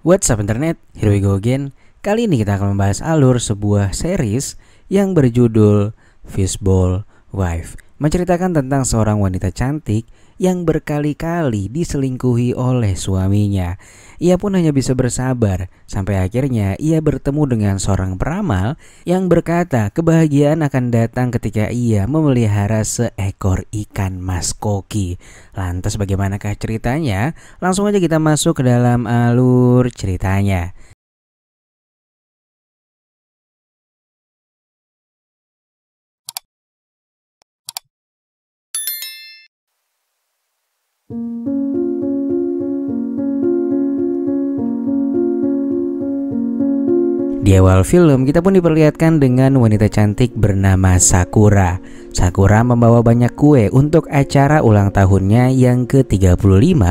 What's up internet, here we go again. Kali ini kita akan membahas alur sebuah series yang berjudul Fishbowl Wife, menceritakan tentang seorang wanita cantik yang berkali-kali diselingkuhi oleh suaminya. Ia pun hanya bisa bersabar sampai akhirnya ia bertemu dengan seorang peramal yang berkata kebahagiaan akan datang ketika ia memelihara seekor ikan mas koki. Lantas bagaimanakah ceritanya? Langsung aja kita masuk ke dalam alur ceritanya. Di awal film kita pun diperlihatkan dengan wanita cantik bernama Sakura. Sakura membawa banyak kue untuk acara ulang tahunnya yang ke-35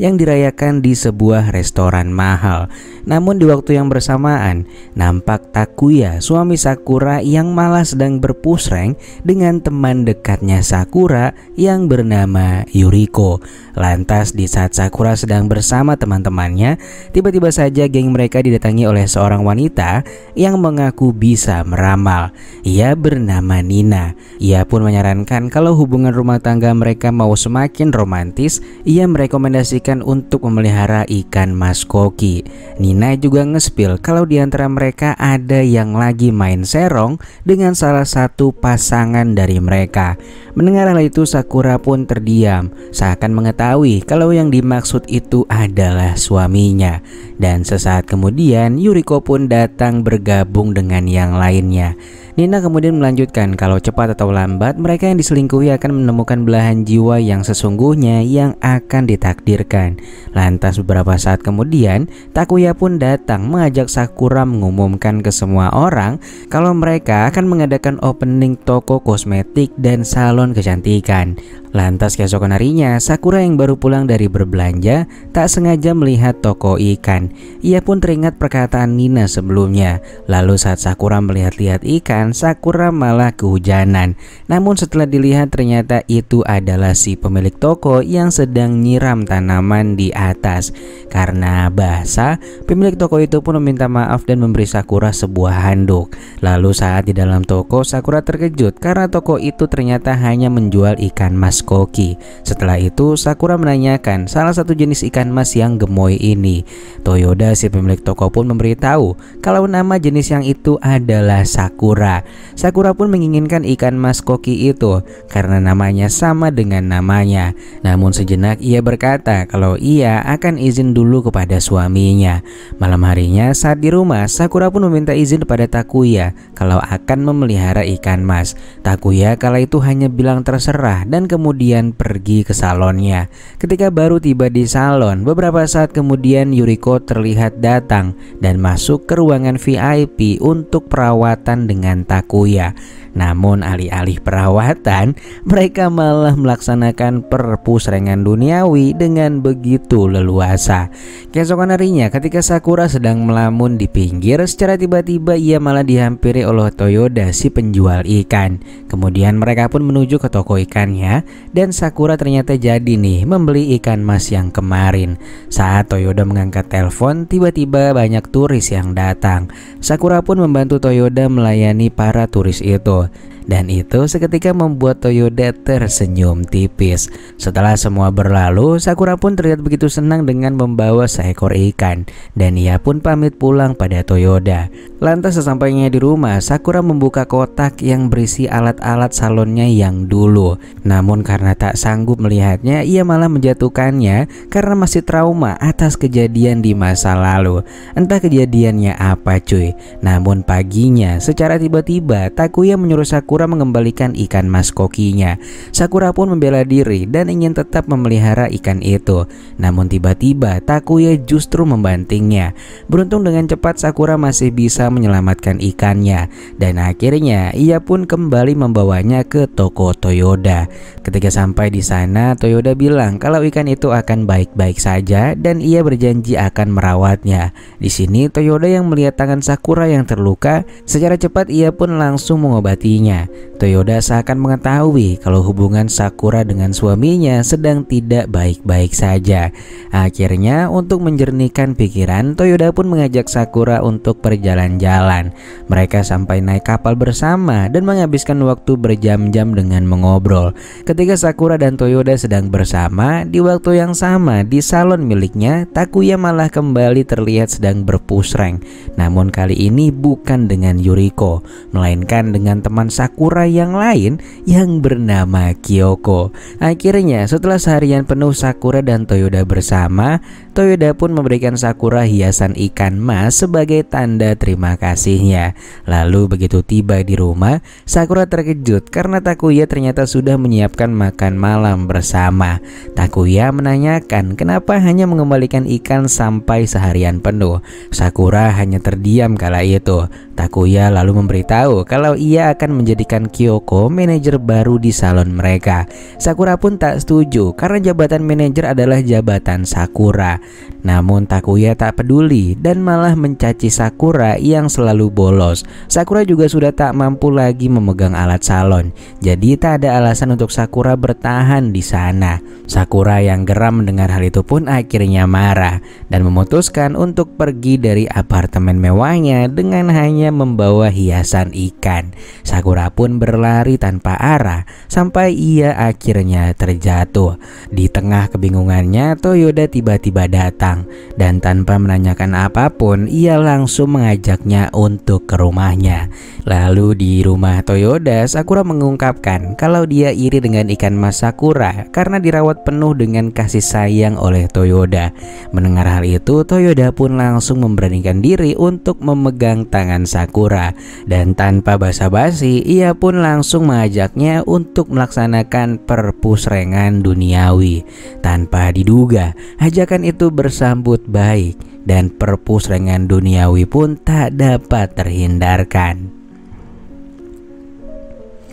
yang dirayakan di sebuah restoran mahal. Namun di waktu yang bersamaan nampak Takuya, suami Sakura, yang malah sedang berpusreng dengan teman dekatnya Sakura yang bernama Yuriko. Lantas di saat Sakura sedang bersama teman-temannya, tiba-tiba saja geng mereka didatangi oleh seorang wanita yang mengaku bisa meramal. Ia bernama Nina. Ia pun menyarankan kalau hubungan rumah tangga mereka mau semakin romantis, ia merekomendasikan untuk memelihara ikan mas koki. Nina juga ngespil kalau di antara mereka ada yang lagi main serong dengan salah satu pasangan dari mereka. Mendengar hal itu, Sakura pun terdiam, seakan mengetahui kalau yang dimaksud itu adalah suaminya. Dan sesaat kemudian Yuriko pun datang bergabung dengan yang lainnya. Nina kemudian melanjutkan kalau cepat atau lambat mereka yang diselingkuhi akan menemukan belahan jiwa yang sesungguhnya yang akan ditakdirkan. Lantas beberapa saat kemudian Takuya pun datang mengajak Sakura mengumumkan ke semua orang kalau mereka akan mengadakan opening toko kosmetik dan salon kecantikan. Lantas keesokan harinya Sakura yang baru pulang dari berbelanja tak sengaja melihat toko ikan. Ia pun teringat perkataan Nina sebelumnya. Lalu saat Sakura melihat-lihat ikan, Sakura malah kehujanan. Namun setelah dilihat ternyata itu adalah si pemilik toko yang sedang nyiram tanaman di atas. Karena basah, pemilik toko itu pun meminta maaf dan memberi Sakura sebuah handuk. Lalu saat di dalam toko, Sakura terkejut karena toko itu ternyata hanya menjual ikan mas koki. Setelah itu Sakura menanyakan salah satu jenis ikan mas yang gemoy ini. Toyoda, si pemilik toko, pun memberitahu kalau nama jenis yang itu adalah Sakura. Sakura pun menginginkan ikan mas koki itu karena namanya sama dengan namanya. Namun sejenak ia berkata kalau ia akan izin dulu kepada suaminya. Malam harinya saat di rumah, Sakura pun meminta izin kepada Takuya kalau akan memelihara ikan mas. Takuya kala itu hanya bilang terserah dan kemudian pergi ke salonnya. Ketika baru tiba di salon, beberapa saat kemudian Yuriko terlihat datang dan masuk ke ruangan VIP untuk perawatan dengan Takuya. Namun alih-alih perawatan, mereka malah melaksanakan perpusrengan duniawi dengan begitu leluasa. Keesokan harinya ketika Sakura sedang melamun di pinggir, secara tiba-tiba ia malah dihampiri oleh Toyoda, si penjual ikan. Kemudian mereka pun menuju ke toko ikannya dan Sakura ternyata jadi nih membeli ikan mas yang kemarin. Saat Toyoda mengangkat telepon, tiba-tiba banyak turis yang datang. Sakura pun membantu Toyoda melayani para turis itu. Dan itu seketika membuat Toyoda tersenyum tipis. Setelah semua berlalu, Sakura pun terlihat begitu senang dengan membawa seekor ikan. Dan ia pun pamit pulang pada Toyoda. Lantas sesampainya di rumah, Sakura membuka kotak yang berisi alat-alat salonnya yang dulu. Namun karena tak sanggup melihatnya, ia malah menjatuhkannya karena masih trauma atas kejadian di masa lalu. Entah kejadiannya apa cuy. Namun paginya secara tiba-tiba Takuya menyuruh Sakura mengembalikan ikan mas kokinya. Sakura pun membela diri dan ingin tetap memelihara ikan itu. Namun tiba-tiba Takuya justru membantingnya. Beruntung dengan cepat Sakura masih bisa menyelamatkan ikannya. Dan akhirnya ia pun kembali membawanya ke toko Toyoda. Ketika sampai di sana, Toyoda bilang kalau ikan itu akan baik-baik saja dan ia berjanji akan merawatnya. Di sini Toyoda yang melihat tangan Sakura yang terluka, secara cepat ia pun langsung mengobatinya. selanjutnya, Toyoda seakan mengetahui kalau hubungan Sakura dengan suaminya sedang tidak baik-baik saja. Akhirnya untuk menjernihkan pikiran, Toyoda pun mengajak Sakura untuk berjalan-jalan. Mereka sampai naik kapal bersama dan menghabiskan waktu berjam-jam dengan mengobrol. Ketika Sakura dan Toyoda sedang bersama, di waktu yang sama di salon miliknya, Takuya malah kembali terlihat sedang berpusreng. Namun kali ini bukan dengan Yuriko, melainkan dengan teman Sakura yang lain yang bernama Kyoko. Akhirnya setelah seharian penuh Sakura dan Toyoda bersama, Toyoda pun memberikan Sakura hiasan ikan mas sebagai tanda terima kasihnya. Lalu begitu tiba di rumah, Sakura terkejut karena Takuya ternyata sudah menyiapkan makan malam bersama. Takuya menanyakan kenapa hanya mengembalikan ikan sampai seharian penuh. Sakura hanya terdiam kala itu. Takuya lalu memberitahu kalau ia akan menjadikan Kyoko manajer baru di salon mereka. Sakura pun tak setuju karena jabatan manajer adalah jabatan Sakura. Namun Takuya tak peduli dan malah mencaci Sakura yang selalu bolos. Sakura juga sudah tak mampu lagi memegang alat salon, jadi tak ada alasan untuk Sakura bertahan di sana. Sakura yang geram mendengar hal itu pun akhirnya marah dan memutuskan untuk pergi dari apartemen mewahnya dengan hanya membawa hiasan ikan. Sakura pun berlari tanpa arah sampai ia akhirnya terjatuh. Di tengah kebingungannya, Toyoda tiba-tiba datang dan tanpa menanyakan apapun, ia langsung mengajaknya untuk ke rumahnya. Lalu di rumah Toyoda, Sakura mengungkapkan kalau dia iri dengan ikan mas Sakura karena dirawat penuh dengan kasih sayang oleh Toyoda. Mendengar hal itu, Toyoda pun langsung memberanikan diri untuk memegang tangan Sakura dan tanpa basa-basi ia pun langsung mengajaknya untuk melaksanakan perpusrengan duniawi. Tanpa diduga, ajakan itu bersambut baik dan perpusrengan duniawi pun tak dapat terhindarkan.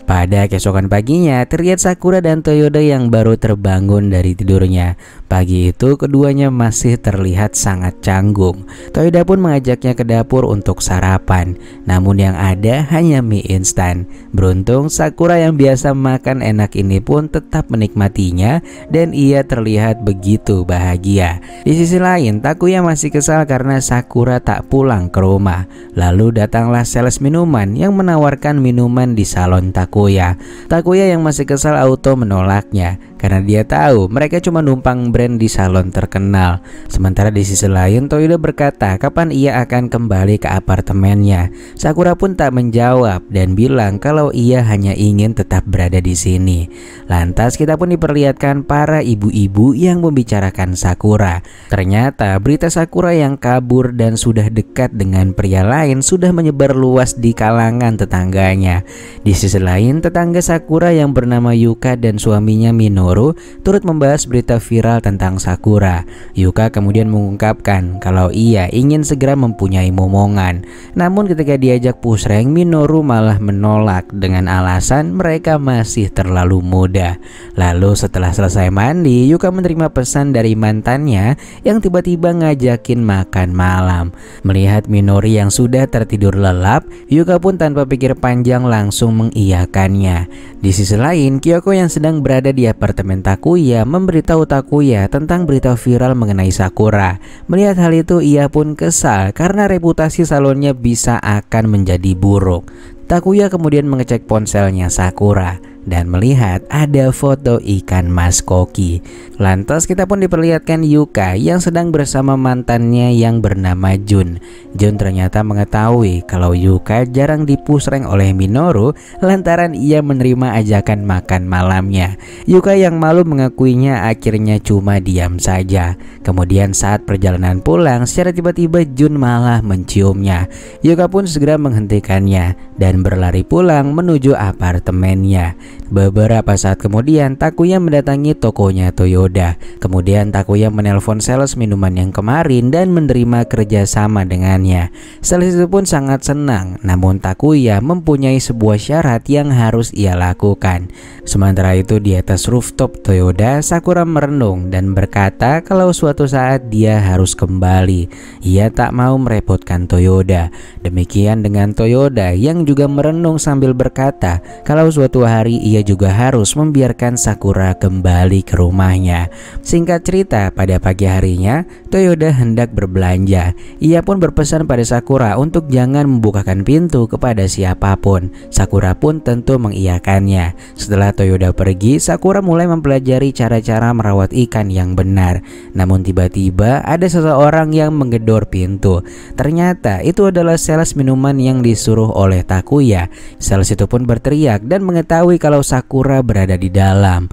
Pada keesokan paginya, terlihat Sakura dan Toyoda yang baru terbangun dari tidurnya. Pagi itu keduanya masih terlihat sangat canggung. Toyoda pun mengajaknya ke dapur untuk sarapan, namun yang ada hanya mie instan. Beruntung Sakura yang biasa makan enak ini pun tetap menikmatinya dan ia terlihat begitu bahagia. Di sisi lain, Takuya masih kesal karena Sakura tak pulang ke rumah. Lalu datanglah sales minuman yang menawarkan minuman di salon Takuya. Takuya yang masih kesal auto menolaknya karena dia tahu mereka cuma numpang brand di salon terkenal. Sementara di sisi lain, Toyoda berkata kapan ia akan kembali ke apartemennya. Sakura pun tak menjawab dan bilang kalau ia hanya ingin tetap berada di sini. Lantas kita pun diperlihatkan para ibu-ibu yang membicarakan Sakura. Ternyata berita Sakura yang kabur dan sudah dekat dengan pria lain sudah menyebar luas di kalangan tetangganya. Di sisi lain, tetangga Sakura yang bernama Yuka dan suaminya Minoru turut membahas berita viral tentang Sakura. Yuka kemudian mengungkapkan kalau ia ingin segera mempunyai momongan. Namun ketika diajak pusreng, Minoru malah menolak dengan alasan mereka masih terlalu muda. Lalu setelah selesai mandi, Yuka menerima pesan dari mantannya yang tiba-tiba ngajakin makan malam. Melihat Minori yang sudah tertidur lelap, Yuka pun tanpa pikir panjang langsung mengiyakannya. Di sisi lain, Kyoko yang sedang berada di apartemen Takuya memberitahu Takuya tentang berita viral mengenai Sakura. Melihat hal itu, ia pun kesal karena reputasi salonnya bisa akan menjadi buruk. Takuya kemudian mengecek ponselnya Sakura dan melihat ada foto ikan mas koki. Lantas kita pun diperlihatkan Yuka yang sedang bersama mantannya yang bernama Jun. Jun ternyata mengetahui kalau Yuka jarang dipusreng oleh Minoru lantaran ia menerima ajakan makan malamnya. Yuka yang malu mengakuinya akhirnya cuma diam saja. Kemudian saat perjalanan pulang, secara tiba-tiba Jun malah menciumnya. Yuka pun segera menghentikannya dan berlari pulang menuju apartemennya. Beberapa saat kemudian Takuya mendatangi tokonya Toyoda. Kemudian Takuya menelpon sales minuman yang kemarin dan menerima kerjasama dengannya. Sales itu pun sangat senang, namun Takuya mempunyai sebuah syarat yang harus ia lakukan. Sementara itu di atas rooftop Toyoda, Sakura merenung dan berkata kalau suatu saat dia harus kembali. Ia tak mau merepotkan Toyoda. Demikian dengan Toyoda yang juga merenung sambil berkata kalau suatu hari ia juga harus membiarkan Sakura kembali ke rumahnya. Singkat cerita, pada pagi harinya Toyoda hendak berbelanja. Ia pun berpesan pada Sakura untuk jangan membukakan pintu kepada siapapun. Sakura pun tentu mengiyakannya. Setelah Toyoda pergi, Sakura mulai mempelajari cara-cara merawat ikan yang benar. Namun tiba-tiba ada seseorang yang menggedor pintu. Ternyata itu adalah sales minuman yang disuruh oleh Takuya. Sales itu pun berteriak dan mengetahui kalau Sakura berada di dalam.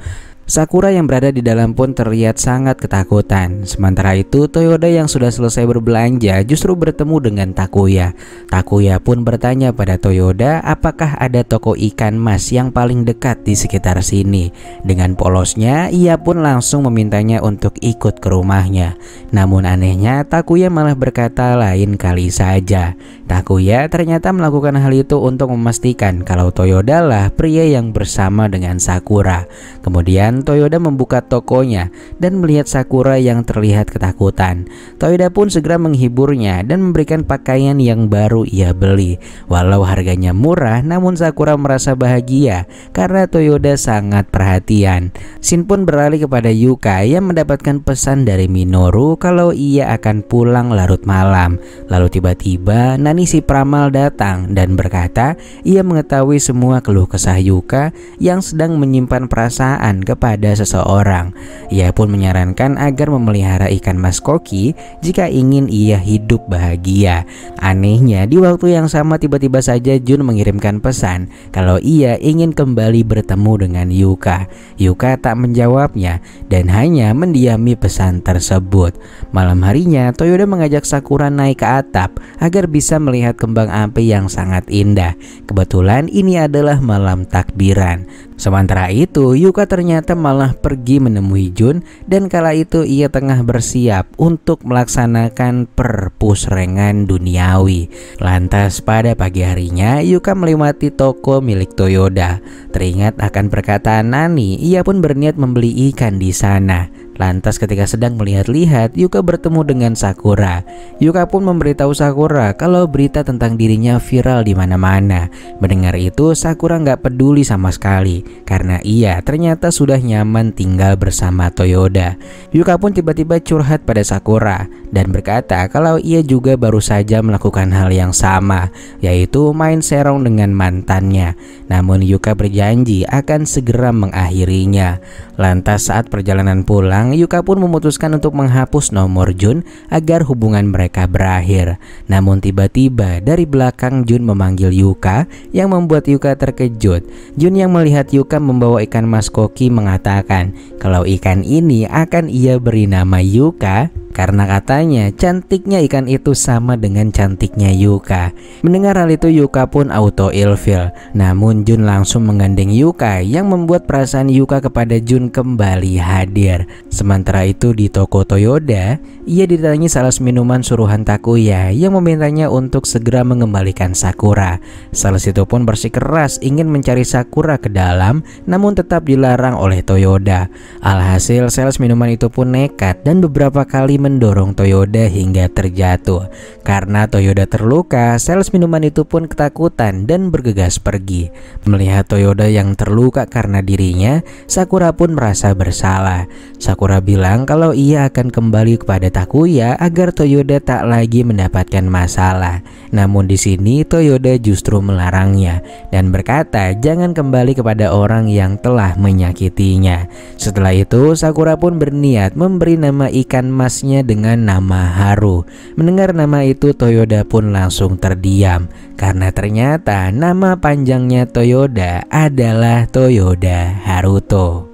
Sakura yang berada di dalam pun terlihat sangat ketakutan. Sementara itu Toyoda yang sudah selesai berbelanja justru bertemu dengan Takuya. Takuya pun bertanya pada Toyoda apakah ada toko ikan mas yang paling dekat di sekitar sini. Dengan polosnya ia pun langsung memintanya untuk ikut ke rumahnya. Namun anehnya Takuya malah berkata lain kali saja. Takuya ternyata melakukan hal itu untuk memastikan kalau Toyoda lah pria yang bersama dengan Sakura. Kemudian Toyoda membuka tokonya dan melihat Sakura yang terlihat ketakutan. Toyoda pun segera menghiburnya dan memberikan pakaian yang baru ia beli. Walau harganya murah, namun Sakura merasa bahagia karena Toyoda sangat perhatian. Shin pun beralih kepada Yuka yang mendapatkan pesan dari Minoru kalau ia akan pulang larut malam. Lalu tiba-tiba Nani si peramal datang dan berkata ia mengetahui semua keluh kesah Yuka yang sedang menyimpan perasaan kepada seseorang. Ia pun menyarankan agar memelihara ikan mas koki jika ingin ia hidup bahagia. Anehnya di waktu yang sama tiba-tiba saja Jun mengirimkan pesan kalau ia ingin kembali bertemu dengan Yuka. Yuka tak menjawabnya dan hanya mendiami pesan tersebut. Malam harinya Toyoda mengajak Sakura naik ke atap agar bisa melihat kembang api yang sangat indah. Kebetulan ini adalah malam takbiran. Sementara itu Yuka ternyata malah pergi menemui Jun dan kala itu ia tengah bersiap untuk melaksanakan perpusrengan duniawi. Lantas pada pagi harinya Yuka melewati toko milik Toyoda. Teringat akan perkataan Nani, ia pun berniat membeli ikan di sana. Lantas ketika sedang melihat-lihat, Yuka bertemu dengan Sakura. Yuka pun memberitahu Sakura kalau berita tentang dirinya viral di mana-mana. Mendengar itu, Sakura nggak peduli sama sekali karena ia ternyata sudah nyaman tinggal bersama Toyoda. Yuka pun tiba-tiba curhat pada Sakura dan berkata kalau ia juga baru saja melakukan hal yang sama, yaitu main serong dengan mantannya. Namun Yuka berjanji akan segera mengakhirinya. Lantas saat perjalanan pulang, Yuka pun memutuskan untuk menghapus nomor Jun agar hubungan mereka berakhir. Namun tiba-tiba dari belakang Jun memanggil Yuka yang membuat Yuka terkejut. Jun yang melihat Yuka membawa ikan mas koki mengatakan kalau ikan ini akan ia beri nama Yuka karena katanya cantiknya ikan itu sama dengan cantiknya Yuka. Mendengar hal itu Yuka pun auto ilfil. Namun Jun langsung menggandeng Yuka yang membuat perasaan Yuka kepada Jun kembali hadir. Sementara itu di toko Toyoda, ia didatangi sales minuman suruhan Takuya yang memintanya untuk segera mengembalikan Sakura. Sales itu pun bersikeras ingin mencari Sakura ke dalam, namun tetap dilarang oleh Toyoda. Alhasil sales minuman itu pun nekat dan beberapa kali mendorong Toyoda hingga terjatuh. Karena Toyoda terluka, sales minuman itu pun ketakutan dan bergegas pergi. Melihat Toyoda yang terluka karena dirinya, Sakura pun merasa bersalah. Sakura bilang kalau ia akan kembali kepada Takuya agar Toyoda tak lagi mendapatkan masalah. Namun di sini Toyoda justru melarangnya dan berkata jangan kembali kepada orang yang telah menyakitinya. Setelah itu Sakura pun berniat memberi nama ikan masnya dengan nama Haru. Mendengar nama itu Toyoda pun langsung terdiam karena ternyata nama panjangnya Toyoda adalah Toyoda Haruto.